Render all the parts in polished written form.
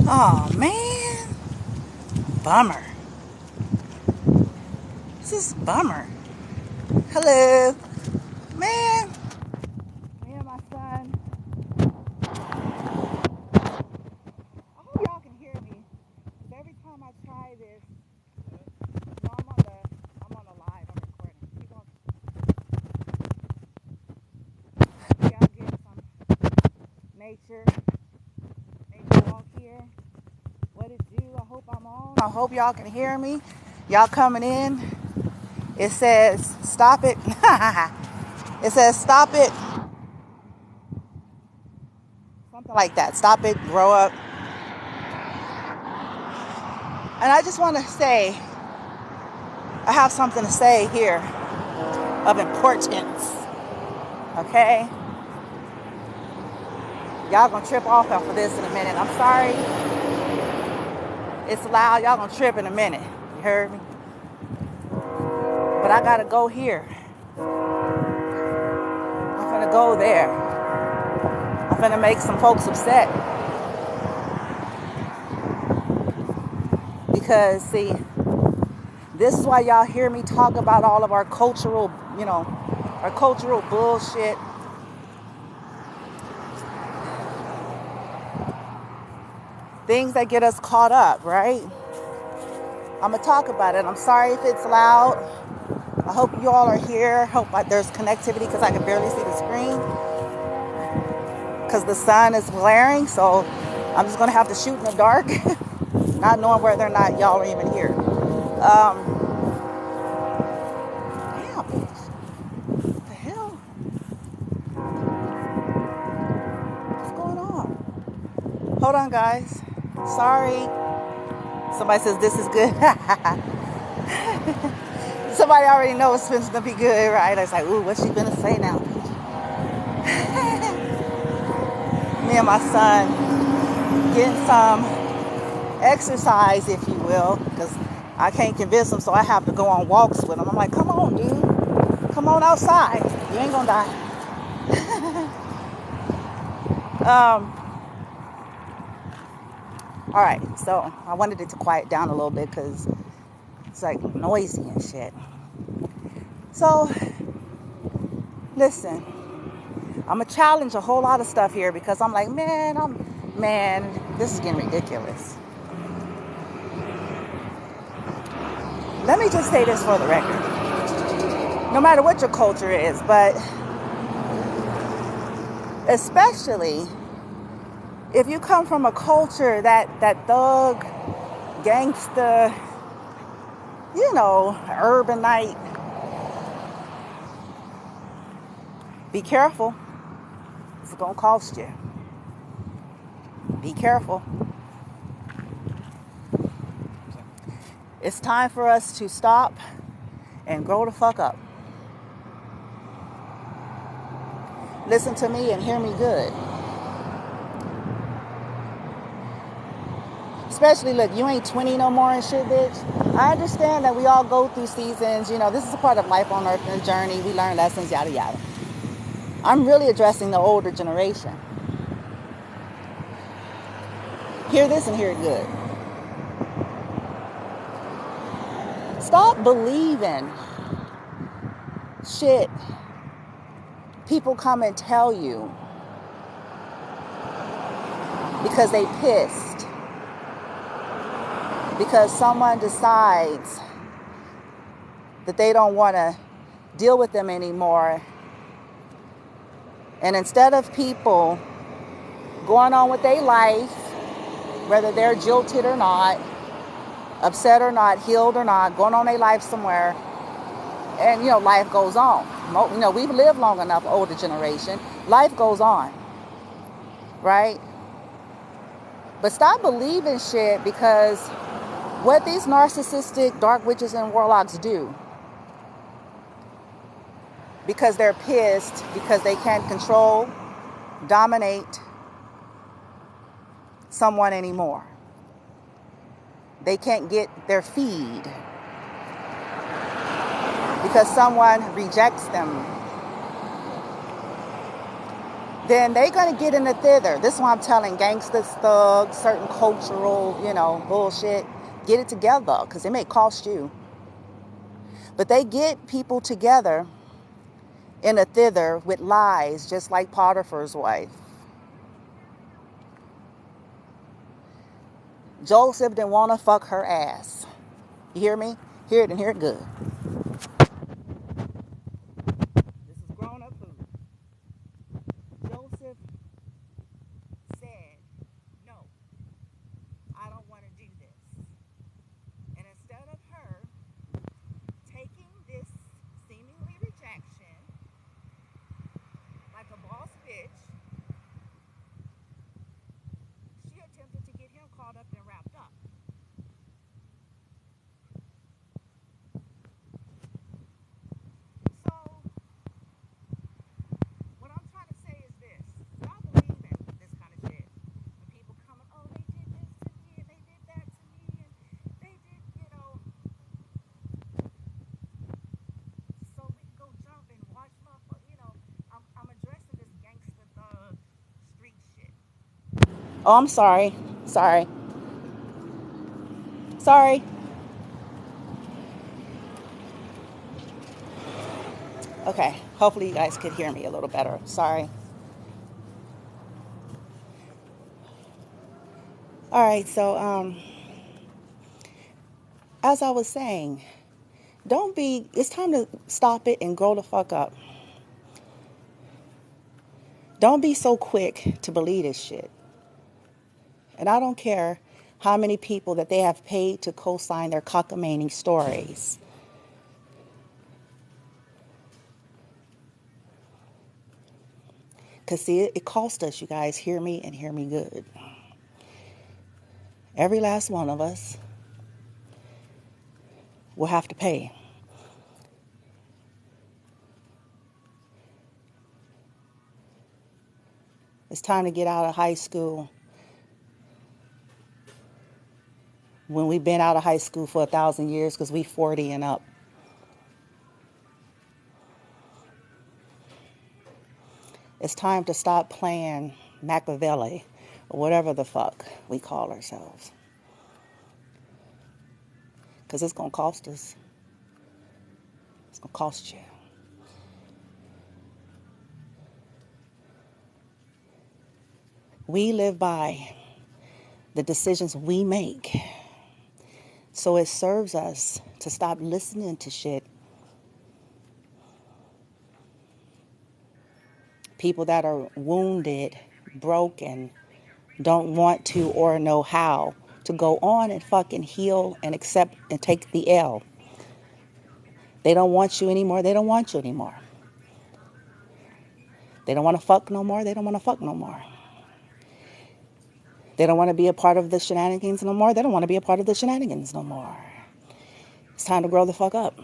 Oh man, bummer. This is a bummer. Hello, man. Me and my son. I hope y'all can hear me. 'Cause every time I try this, no, I'm on the live. I'm recording. Keep on. Y'all get some nature walk here. What it do? I hope I'm on. I hope y'all can hear me. Y'all coming in. It says stop it. It says stop it. Something like that. Stop it. Grow up. And I just want to say, I have something to say here of importance. Okay? Y'all gonna trip off of this in a minute. I'm sorry. It's loud. Y'all gonna trip in a minute. You heard me? But I gotta go here. I'm gonna go there. I'm gonna make some folks upset. Because, see, this is why y'all hear me talk about all of our cultural, our cultural bullshit. Things that get us caught up, right? I'm going to talk about it. I'm sorry if it's loud. I hope you all are here. Hope there's connectivity because I can barely see the screen. Because the sun is glaring, so I'm just going to have to shoot in the dark. Not knowing whether or not y'all are even here. Damn, bitch. What the hell? What's going on? Hold on, guys. Sorry. Somebody says this is good. Somebody already knows it's supposed to be good, right? I was like, ooh, what's she gonna say now? Me and my son getting some exercise, if you will, because I can't convince him, so I have to go on walks with him. I'm like, come on, dude. Come on outside. You ain't gonna die. All right, so I wanted it to quiet down a little bit because it's like noisy and shit. So, listen, I'm gonna challenge a whole lot of stuff here because I'm like, man, this is getting ridiculous. Let me just say this for the record. No matter what your culture is, but especially if you come from a culture that thug, gangsta, urbanite, be careful. It's gonna cost you. Be careful. It's time for us to stop and grow the fuck up. Listen to me and hear me good. Especially, look, you ain't 20 no more and shit, bitch. I understand that we all go through seasons. This is a part of life on earth and the journey. We learn lessons, yada, yada. I'm really addressing the older generation. Hear this and hear it good. Stop believing shit people come and tell you because they pissed. Because someone decides that they don't want to deal with them anymore. And instead of people going on with their life, whether they're jilted or not, upset or not, healed or not, going on their life somewhere, and, life goes on. We've lived long enough, older generation. Life goes on, right? But stop believing shit because what these narcissistic dark witches and warlocks do, because they're pissed, because they can't control, dominate someone anymore. They can't get their feed because someone rejects them. then they're going to get in the thither. This is why I'm telling gangsters, thugs, certain cultural, bullshit. Get it together, because it may cost you. But they get people together in a thither with lies, just like Potiphar's wife. Joseph didn't want to fuck her ass. You hear me? Hear it and hear it good. This is grown-up food. Joseph said, no, I don't want to do this. And instead of her taking this seemingly rejection like a boss bitch, she attempted to get him caught up and wrapped up. So, what I'm trying to say is this. Stop believing this kind of shit. When people come, oh, they did this to me, and they did that to me, and they did, so we can go jump and watch motherfuckers, I'm addressing this gangster thug street shit. Oh, I'm sorry. Sorry. Okay, hopefully you guys could hear me a little better. Sorry. All right, so as I was saying, it's time to stop it and grow the fuck up. Don't be so quick to believe this shit. And I don't care how many people that they have paid to co-sign their cockamamie stories. Because, see, it cost us, you guys. Hear me and hear me good. Every last one of us will have to pay. It's time to get out of high school when we've been out of high school for 1,000 years because we 40 and up. It's time to stop playing Machiavelli or whatever the fuck we call ourselves. Because it's going to cost us. It's going to cost you. We live by the decisions we make. So it serves us to stop listening to shit. People that are wounded, broken, don't want to or know how to go on and fucking heal and accept and take the L. They don't want you anymore. They don't want you anymore. They don't want to fuck no more. They don't want to fuck no more. They don't want to be a part of the shenanigans no more. They don't want to be a part of the shenanigans no more. It's time to grow the fuck up.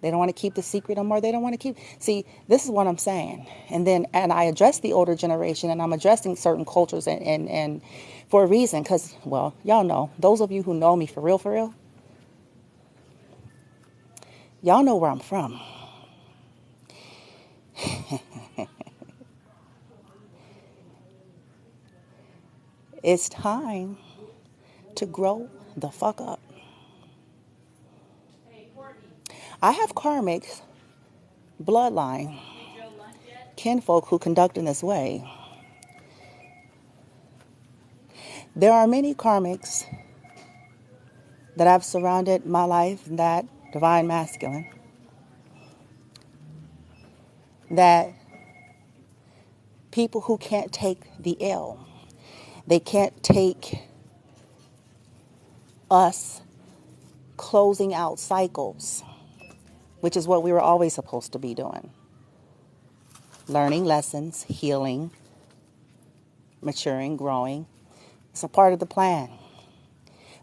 They don't want to keep the secret no more. They don't want to keep... See, this is what I'm saying. And I address the older generation, and I'm addressing certain cultures and for a reason, because, well, y'all know, those of you who know me for real, y'all know where I'm from. It's time to grow the fuck up. I have karmic bloodline kinfolk who conduct in this way. There are many karmics that have surrounded my life, that divine masculine, that people who can't take the L. They can't take us closing out cycles, which is what we were always supposed to be doing. Learning lessons, healing, maturing, growing. It's a part of the plan.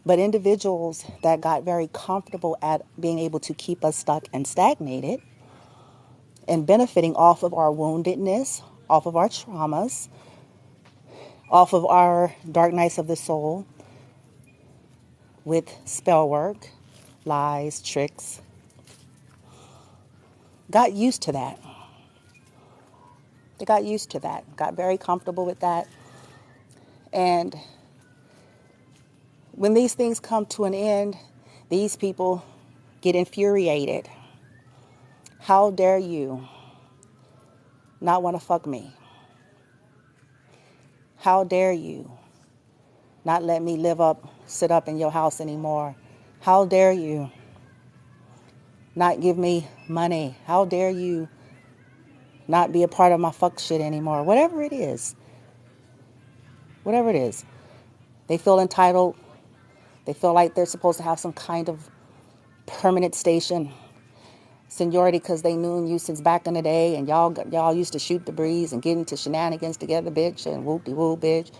But individuals that got very comfortable at being able to keep us stuck and stagnated and benefiting off of our woundedness, off of our traumas, off of our dark nights of the soul with spell work, lies, tricks, got used to that. They got used to that, got very comfortable with that. And when these things come to an end, these people get infuriated. How dare you not want to fuck me? How dare you not let me sit up in your house anymore? How dare you not give me money? How dare you not be a part of my fuck shit anymore? Whatever it is. Whatever it is. They feel entitled. They feel like they're supposed to have some kind of permanent station, seniority, because they knew you since back in the day, and y'all used to shoot the breeze and get into shenanigans together, bitch, and whoop-de-woo, bitch.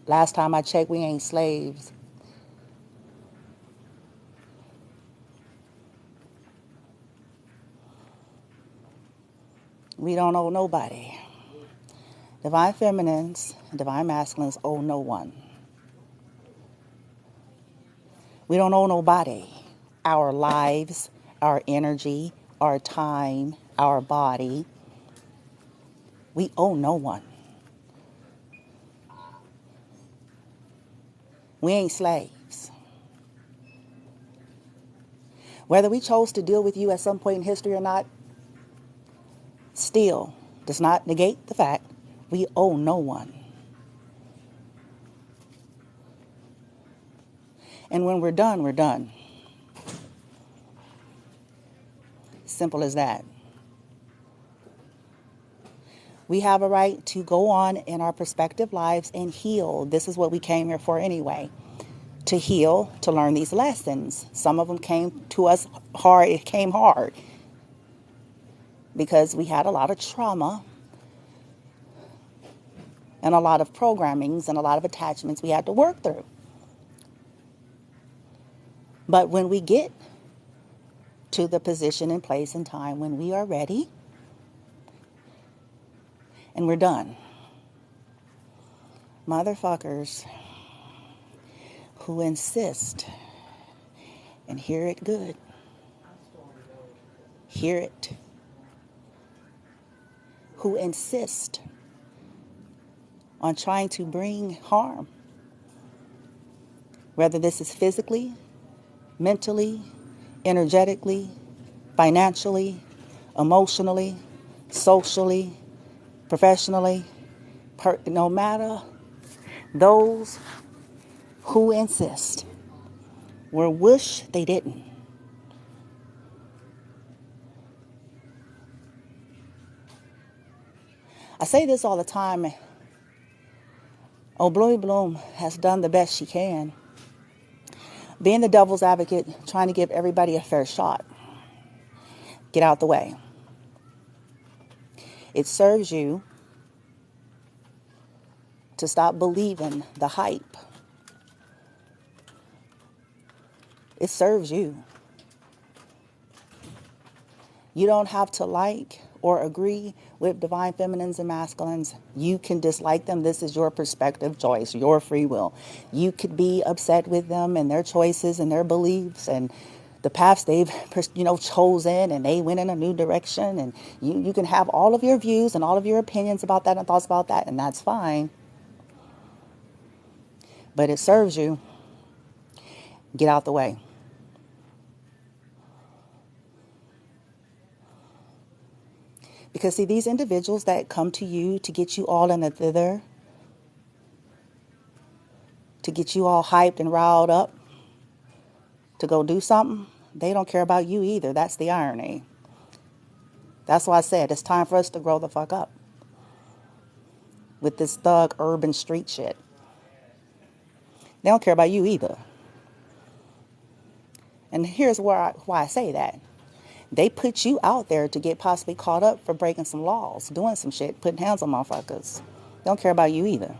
Last time I checked, we ain't slaves. We don't owe nobody. Divine feminines and divine masculines owe no one. We don't owe nobody our lives, our energy, our time, our body. We owe no one. We ain't slaves. Whether we chose to deal with you at some point in history or not, still does not negate the fact we owe no one. And when we're done, we're done. Simple as that. We have a right to go on in our prospective lives and heal. This is what we came here for anyway. To heal, to learn these lessons. Some of them came to us hard. It came hard because we had a lot of trauma and a lot of programmings and a lot of attachments we had to work through. But when we get to the position and place and time when we are ready and we're done, motherfuckers who insist, and hear it good, hear it, who insist on trying to bring harm, whether this is physically, mentally, energetically, financially, emotionally, socially, professionally, no matter, those who insist will wish they didn't. I say this all the time. Oh, Bloomy Bloom has done the best she can, being the devil's advocate, trying to give everybody a fair shot. Get out the way. It serves you to stop believing the hype. It serves you. You don't have to like or agree with divine feminines and masculines. You can dislike them. This is your perspective choice, your free will. You could be upset with them and their choices and their beliefs and the paths they've, chosen, and they went in a new direction. And you can have all of your views and all of your opinions about that and thoughts about that, and that's fine. But it serves you. Get out the way. Because, see, these individuals that come to you to get you all in a thither, to get you all hyped and riled up, to go do something, they don't care about you either. That's the irony. That's why I said it's time for us to grow the fuck up with this thug urban street shit. They don't care about you either. And here's why I say that. They put you out there to get possibly caught up for breaking some laws, doing some shit, putting hands on motherfuckers. They don't care about you either.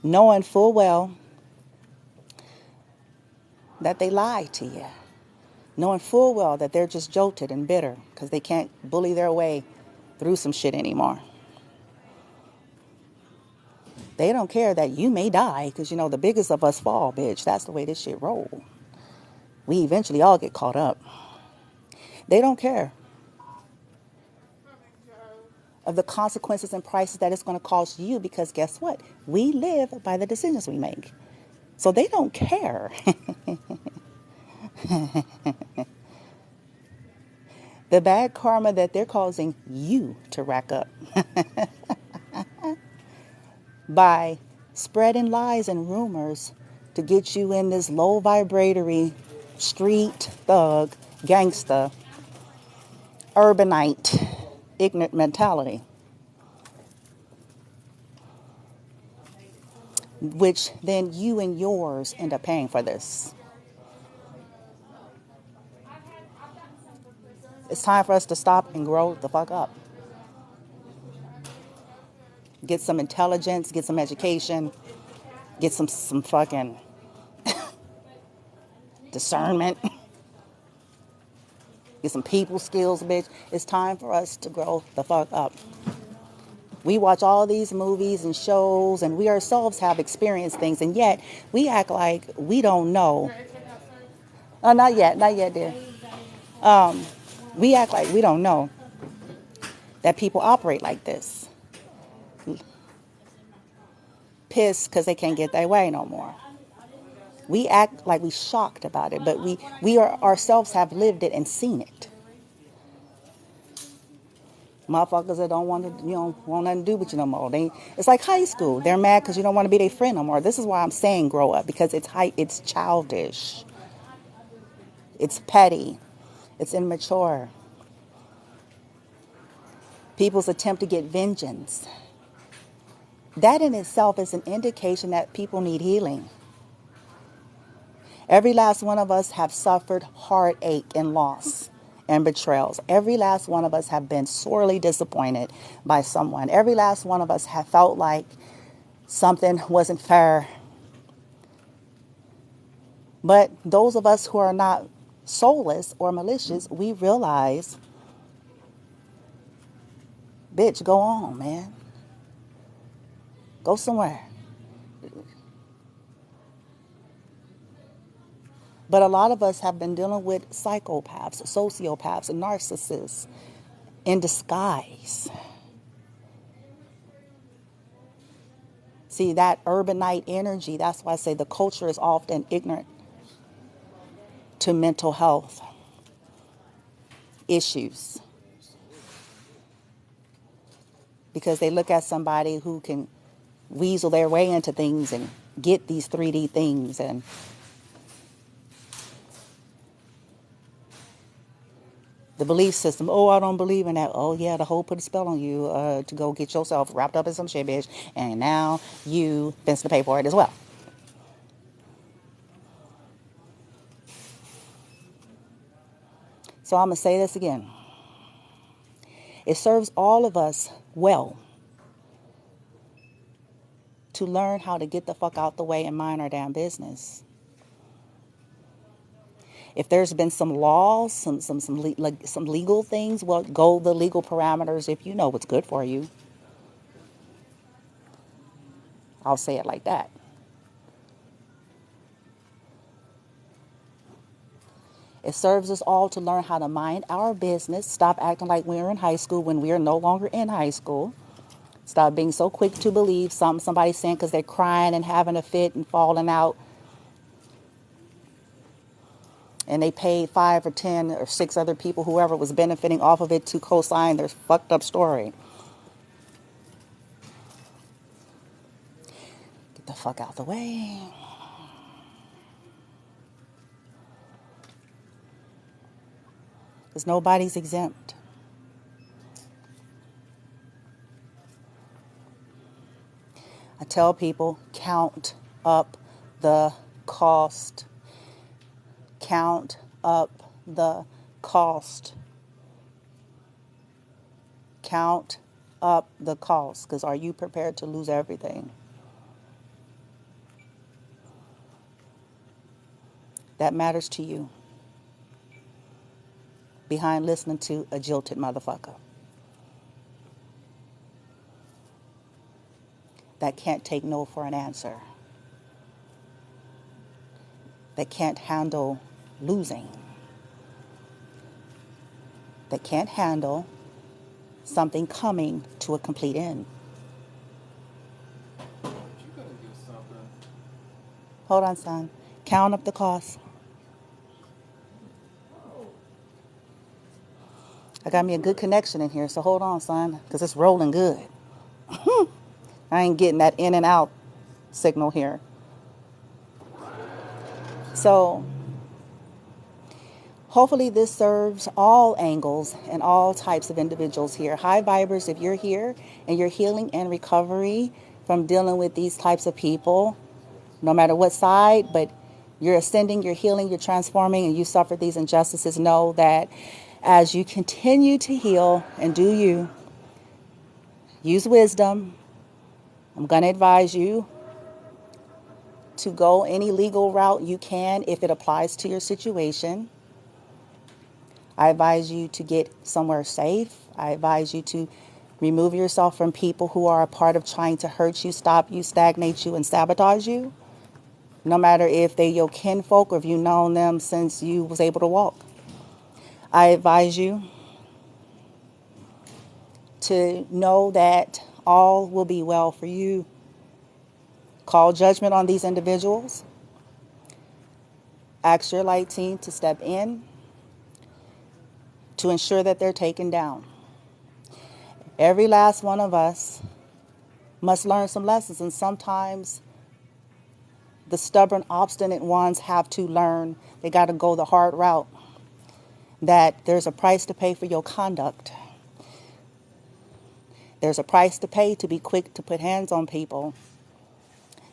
Knowing full well that they lied to you. Knowing full well that they're just jolted and bitter because they can't bully their way through some shit anymore. They don't care that you may die because, the biggest of us fall, bitch. That's the way this shit roll. We eventually all get caught up. They don't care of the consequences and prices that it's going to cost you, because guess what? We live by the decisions we make. So they don't care. The bad karma that they're causing you to rack up by spreading lies and rumors to get you in this low vibratory street thug, gangsta, urbanite, ignorant mentality, which then you and yours end up paying for this. It's time for us to stop and grow the fuck up. Get some intelligence, get some education, get some fucking discernment, get some people skills, bitch. It's time for us to grow the fuck up. We watch all these movies and shows, and we ourselves have experienced things, and yet we act like we don't know. Oh, not yet, dear. We act like we don't know that people operate like this. Pissed because they can't get their way no more. We act like we shocked about it, but we are ourselves have lived it and seen it. Motherfuckers that don't want to, want nothing to do with you no more. It's like high school. They're mad because you don't want to be their friend no more. This is why I'm saying grow up, because it's childish. It's petty. It's immature. People's attempt to get vengeance. That in itself is an indication that people need healing. Every last one of us have suffered heartache and loss and betrayals. Every last one of us have been sorely disappointed by someone. Every last one of us have felt like something wasn't fair. But those of us who are not soulless or malicious, we realize, bitch, go on, man. Go somewhere. But a lot of us have been dealing with psychopaths, sociopaths, and narcissists in disguise. See, that urbanite energy, that's why I say the culture is often ignorant to mental health issues. Because they look at somebody who can weasel their way into things and get these 3D things, and the belief system, oh, I don't believe in that. Oh, yeah, the hoe put a spell on you to go get yourself wrapped up in some shit, bitch. And now you fence to pay for it as well. So I'm going to say this again. It serves all of us well to learn how to get the fuck out the way and mind our damn business. If there's been some laws, some legal things, well, go the legal parameters if you know what's good for you. I'll say it like that. It serves us all to learn how to mind our business, stop acting like we're in high school when we are no longer in high school. Stop being so quick to believe somebody's saying because they're crying and having a fit and falling out. And they paid 5 or 10 or 6 other people, whoever was benefiting off of it, to co-sign their fucked up story. Get the fuck out the way. Because nobody's exempt. I tell people, count up the cost. Count up the cost. Count up the cost. Because are you prepared to lose everything? That matters to you. Behind listening to a jilted motherfucker that can't take no for an answer. That can't handle losing. They can't handle something coming to a complete end. Hold on, son. Count up the cost. I got me a good connection in here, so hold on, son, because it's rolling good. I ain't getting that in and out signal here. So hopefully this serves all angles and all types of individuals here. High vibers, if you're here and you're healing and recovery from dealing with these types of people, no matter what side, but you're ascending, you're healing, you're transforming, and you suffered these injustices, know that as you continue to heal and do you, use wisdom. I'm going to advise you to go any legal route you can if it applies to your situation. I advise you to get somewhere safe. I advise you to remove yourself from people who are a part of trying to hurt you, stop you, stagnate you, and sabotage you. No matter if they're your kinfolk or if you've known them since you was able to walk. I advise you to know that all will be well for you. Call judgment on these individuals. Ask your light team to step in to ensure that they're taken down. Every last one of us must learn some lessons, and sometimes the stubborn, obstinate ones have to learn. They got to go the hard route. That there's a price to pay for your conduct. There's a price to pay to be quick to put hands on people.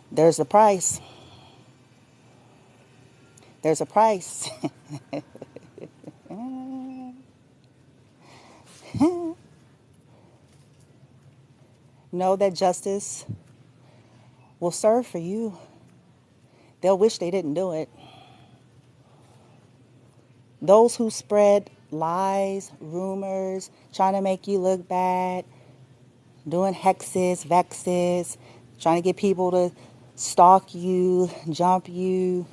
There's a price. There's a price. Know that justice will serve for you. They'll wish they didn't do it. Those who spread lies, rumors, trying to make you look bad, doing hexes, vexes, trying to get people to stalk you, jump you.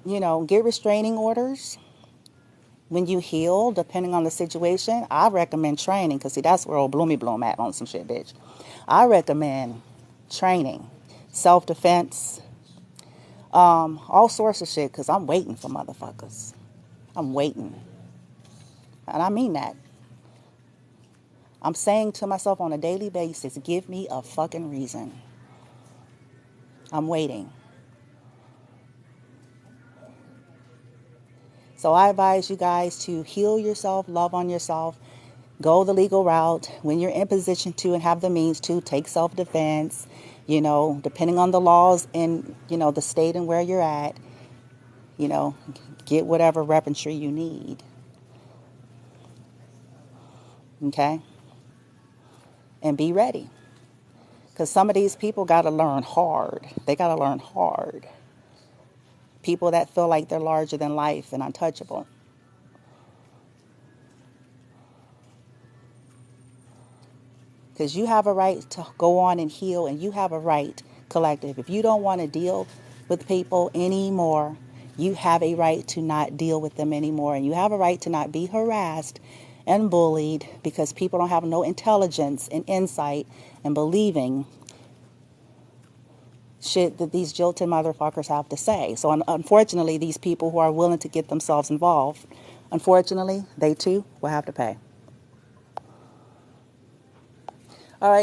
You know, get restraining orders when you heal, depending on the situation. I recommend training, because see, that's where old Bloomy Bloom at on some shit, bitch. I recommend training, self-defense, all sorts of shit, because I'm waiting for motherfuckers. I'm waiting. And I mean that. I'm saying to myself on a daily basis, give me a fucking reason. I'm waiting. So I advise you guys to heal yourself, love on yourself, go the legal route. When you're in position to and have the means to, take self-defense, you know, depending on the laws in, you know, the state and where you're at, you know, get whatever weaponry you need. Okay? And be ready. Because some of these people got to learn hard. They got to learn hard. People that feel like they're larger than life and untouchable. Because you have a right to go on and heal, and you have a right, collective. If you don't want to deal with people anymore, you have a right to not deal with them anymore. And you have a right to not be harassed and bullied because people don't have no intelligence and insight and believing shit that these jilted motherfuckers have to say. So unfortunately, these people who are willing to get themselves involved, unfortunately, they too will have to pay. All right.